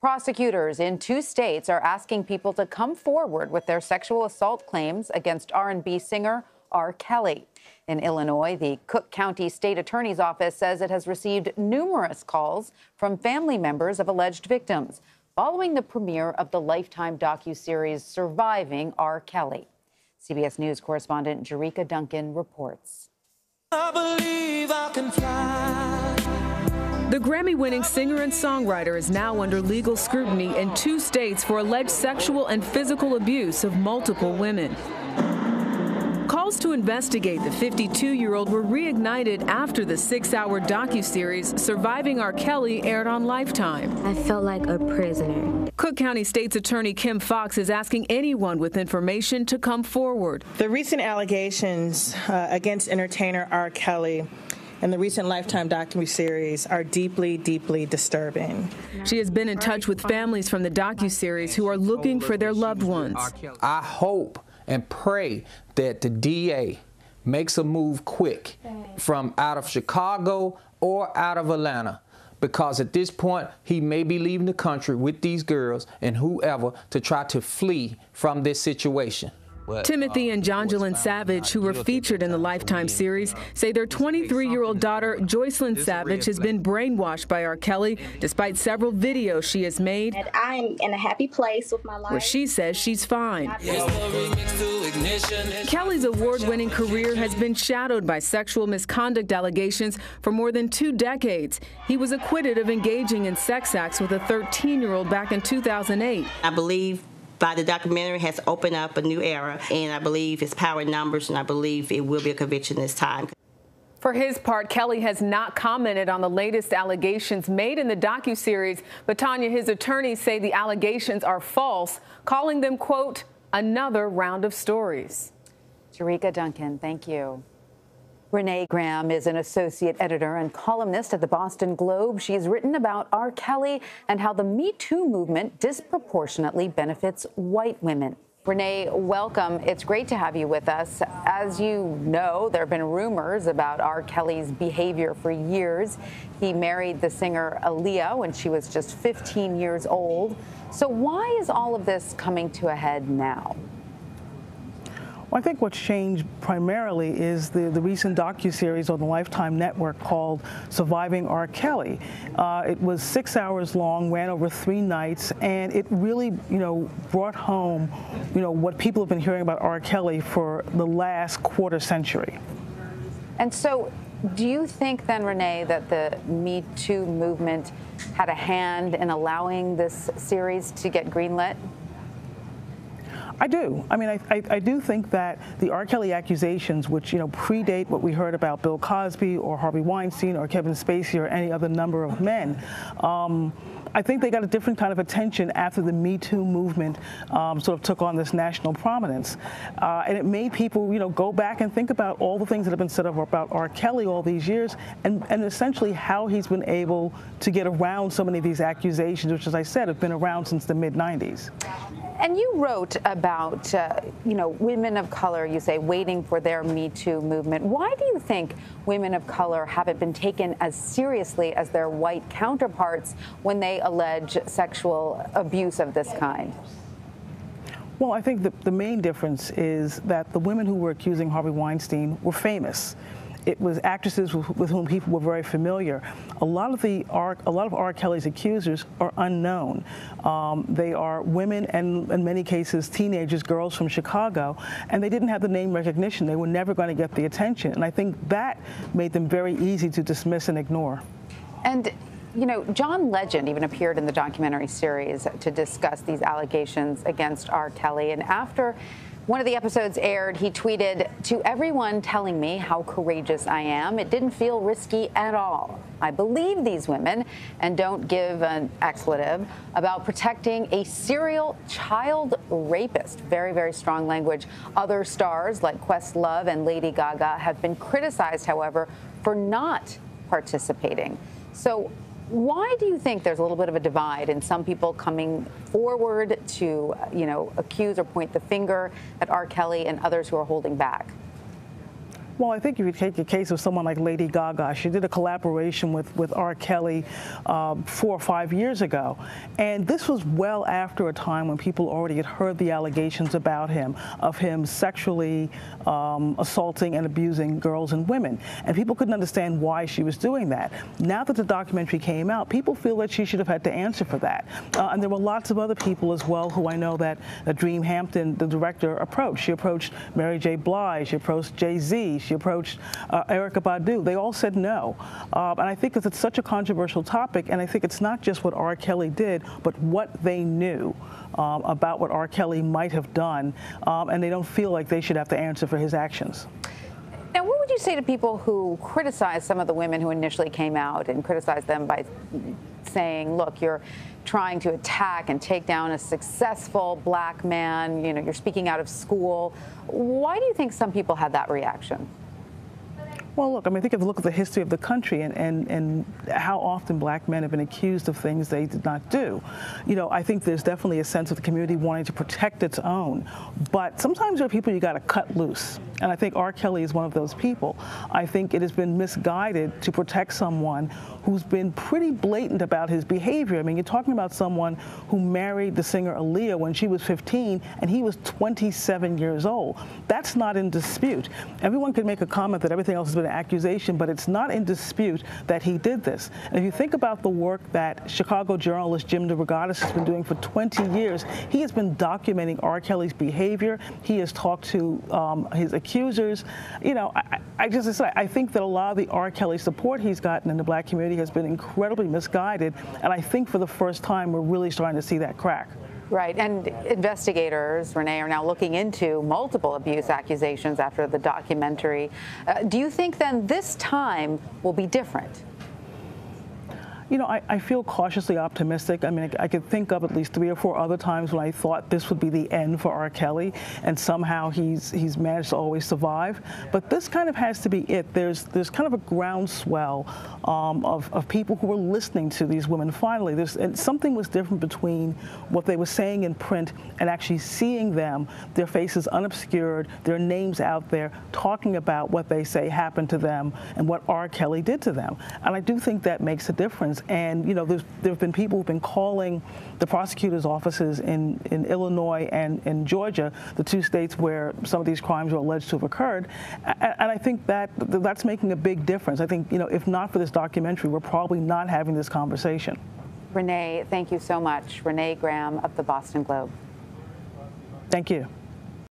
Prosecutors in 2 states are asking people to come forward with their sexual assault claims against R&B singer R. Kelly. In Illinois, the Cook County State Attorney's Office says it has received numerous calls from family members of alleged victims following the premiere of the Lifetime docuseries Surviving R. Kelly. CBS News correspondent Jerika Duncan reports. I believe I can fly. The Grammy-winning singer and songwriter is now under legal scrutiny in 2 states for alleged sexual and physical abuse of multiple women. Calls to investigate the 52-year-old were reignited after the 6-hour docuseries Surviving R. Kelly aired on Lifetime. I felt like a prisoner. Cook County State's Attorney Kim Fox is asking anyone with information to come forward. The recent allegations against entertainer R. Kelly and the recent Lifetime docuseries are deeply, deeply disturbing. She has been in touch with families from the docuseries who are looking for their loved ones. I hope and pray that the DA makes a move quick from out of Chicago or out of Atlanta, because at this point he may be leaving the country with these girls and whoever to try to flee from this situation. Timothy and Jonjolyn Savage, who were featured in the Lifetime series, say their 23-year-old daughter, Joycelyn Savage, has been brainwashed by R. Kelly, despite several videos she has made I'm in a happy place with my life, where she says she's fine. Kelly's award-winning career has been shadowed by sexual misconduct allegations for more than 2 decades. He was acquitted of engaging in sex acts with a 13-year-old back in 2008. I believe by the documentary has opened up a new era, and I believe it's power in numbers, and I believe it will be a conviction this time. For his part, Kelly has not commented on the latest allegations made in the docuseries, but Tanya, his attorneys say the allegations are false, calling them, quote, another round of stories. Jerika Duncan, thank you. Renee Graham is an associate editor and columnist at the Boston Globe. She's written about R. Kelly and how the Me Too movement disproportionately benefits white women. Renee, welcome. It's great to have you with us. As you know, there have been rumors about R. Kelly's behavior for years. He married the singer Aaliyah when she was just 15 years old. So why is all of this coming to a head now? Well, I think what's changed primarily is the recent docuseries on the Lifetime network called Surviving R. Kelly. It was 6 hours long, ran over 3 nights, and it really, brought home, what people have been hearing about R. Kelly for the last quarter century. And so, do you think then, Renee, that the Me Too movement had a hand in allowing this series to get greenlit? I do. I mean, I do think that the R. Kelly accusations, which, predate what we heard about Bill Cosby or Harvey Weinstein or Kevin Spacey or any other number of men, I think they got a different kind of attention after the Me Too movement sort of took on this national prominence. And it made people, go back and think about all the things that have been said about R. Kelly all these years and essentially how he's been able to get around so many of these accusations, which, as I said, have been around since the mid-90s. And you wrote about, women of color, you say, waiting for their Me Too movement. Why do you think women of color haven't been taken as seriously as their white counterparts when they allege sexual abuse of this kind? Well, I think the main difference is that the women who were accusing Harvey Weinstein were famous. It was actresses with whom people were very familiar. A lot of R. Kelly's accusers are unknown. They are women and, in many cases, teenagers, girls from Chicago, and they didn't have the name recognition. They were never going to get the attention, and I think that made them very easy to dismiss and ignore. And John Legend even appeared in the documentary series to discuss these allegations against R. Kelly, and after one of the episodes aired, he tweeted, "To everyone telling me how courageous I am, it didn't feel risky at all. I believe these women and don't give an expletive about protecting a serial child rapist." Very, very strong language. Other stars like Questlove and Lady Gaga have been criticized, however, for not participating. So why do you think there's a little bit of a divide in some people coming forward to, accuse or point the finger at R. Kelly and others who are holding back? Well, I think if you take a case of someone like Lady Gaga, she did a collaboration with R. Kelly 4 or 5 years ago. And this was well after a time when people already had heard the allegations about him, of him sexually assaulting and abusing girls and women. And people couldn't understand why she was doing that. Now that the documentary came out, people feel that she should have had to answer for that. And there were lots of other people as well who I know that Dream Hampton, the director, approached. She approached Mary J. Blige, she approached Jay-Z, she approached Erykah Badu. They all said no. And I think it's such a controversial topic, and I think it's not just what R. Kelly did, but what they knew about what R. Kelly might have done, and they don't feel like they should have to answer for his actions. Now, what would you say to people who criticize some of the women who initially came out and criticize them by saying, look, you're trying to attack and take down a successful black man, you know, you're speaking out of school. Why do you think some people had that reaction? Well, look, I mean, look at the history of the country and how often black men have been accused of things they did not do. You know, I think there's definitely a sense of the community wanting to protect its own. But sometimes there are people you got to cut loose. And I think R. Kelly is one of those people. I think it has been misguided to protect someone who's been pretty blatant about his behavior. I mean, you're talking about someone who married the singer Aaliyah when she was 15 and he was 27 years old. That's not in dispute. Everyone can make a comment that everything else has been an accusation, but it's not in dispute that he did this. And if you think about the work that Chicago journalist Jim DeRogatis has been doing for 20 years, he has been documenting R. Kelly's behavior. He has talked to his accusers. You know, I think that a lot of the R. Kelly support he's gotten in the black community has been incredibly misguided, and I think for the first time we're really starting to see that crack. Right, and investigators, Renee, are now looking into multiple abuse accusations after the documentary. Do you think then this time will be different? You know, I feel cautiously optimistic. I mean, I could think of at least 3 or 4 other times when I thought this would be the end for R. Kelly, and somehow he's managed to always survive. But this kind of has to be it. There's kind of a groundswell of people who were listening to these women finally. And something was different between what they were saying in print and actually seeing them, their faces unobscured, their names out there, talking about what they say happened to them and what R. Kelly did to them. And I do think that makes a difference. And, you know, there have been people who've been calling the prosecutors' offices in Illinois and in Georgia, the 2 states where some of these crimes are alleged to have occurred. And I think that's making a big difference. I think, you know, if not for this documentary, we're probably not having this conversation. Renee, thank you so much. Renee Graham of the Boston Globe. Thank you.